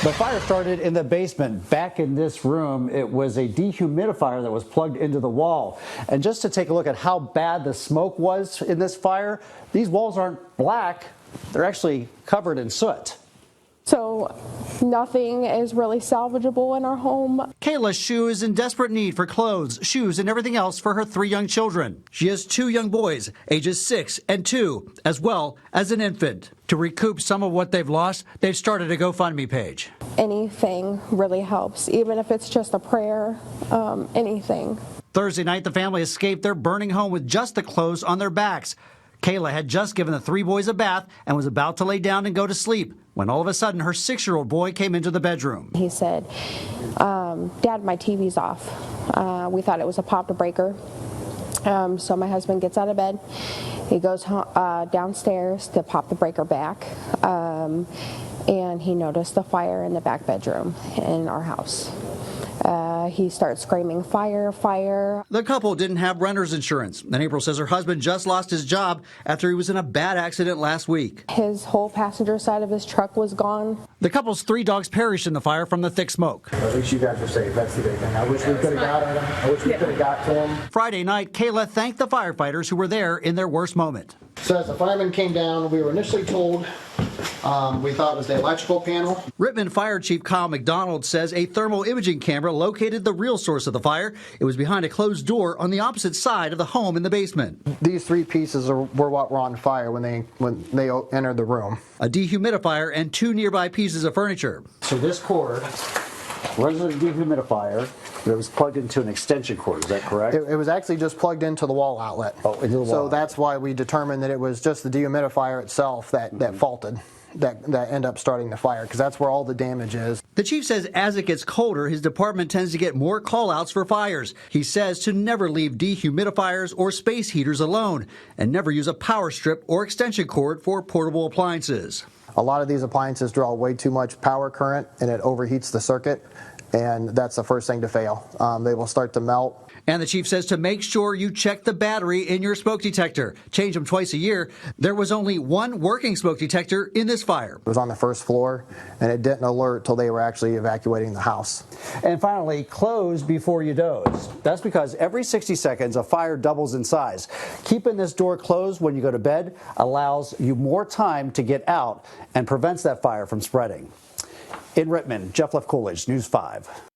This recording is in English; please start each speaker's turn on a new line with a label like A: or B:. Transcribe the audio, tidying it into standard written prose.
A: The fire started in the basement. Back in this room, it was a dehumidifier that was plugged into the wall. And just to take a look at how bad the smoke was in this fire, these walls aren't black, they're actually covered in soot.
B: So nothing is really salvageable in our home.
A: Kayla Shue is in desperate need for clothes, shoes, and everything else for her 3 young children. She has 2 young boys, ages 6 and 2, as well as an infant. To recoup some of what they've lost, they've started a GoFundMe page.
B: Anything really helps, even if it's just a prayer, anything.
A: Thursday night, the family escaped their burning home with just the clothes on their backs. Kayla had just given the 3 boys a bath and was about to lay down and go to sleep when all of a sudden her 6-year-old boy came into the bedroom.
B: He said, Dad, my TV's off. We thought it was a pop breaker. So my husband gets out of bed. He goes downstairs to pop the breaker back. And he noticed the fire in the back bedroom in our house. He starts screaming, fire, fire.
A: The couple didn't have renter's insurance, and April says her husband just lost his job after he was in a bad accident last week.
B: His whole passenger side of his truck was gone.
A: The couple's 3 dogs perished in the fire from the thick smoke.
C: At least you guys are safe. That's the big thing. I wish we could have got at him. I wish we could have got to him.
A: Friday night, Kayla thanked the firefighters who were there in their worst moment.
C: So as the firemen came down, we were initially told we thought it was the electrical panel.
A: Rittman Fire Chief Kyle McDonald says a thermal imaging camera located the real source of the fire. It was behind a closed door on the opposite side of the home in the basement.
C: These 3 pieces were what were on fire when they entered the room.
A: A dehumidifier and 2 nearby pieces of furniture.
C: So this cord
A: was a dehumidifier, but it was plugged into an extension cord, is that correct?
C: It was actually just plugged into the wall outlet.
A: Oh, into the wall.
C: So that's why we determined that it was just the dehumidifier itself that faulted, that ended up starting the fire, because that's where all the damage is.
A: The chief says as it gets colder, his department tends to get more call-outs for fires. He says to never leave dehumidifiers or space heaters alone, and never use a power strip or extension cord for portable appliances.
C: A lot of these appliances draw way too much power current, and it overheats the circuit, and that's the first thing to fail. They will start to melt.
A: And the chief says to make sure you check the battery in your smoke detector. Change them twice a year. There was only 1 working smoke detector in this fire.
C: It was on the first floor, and it didn't alert till they were actually evacuating the house.
A: And finally, close before you doze. That's because every 60 seconds, a fire doubles in size. Keeping this door closed when you go to bed allows you more time to get out and prevents that fire from spreading. In Rittman, Jeff Coolidge, News 5.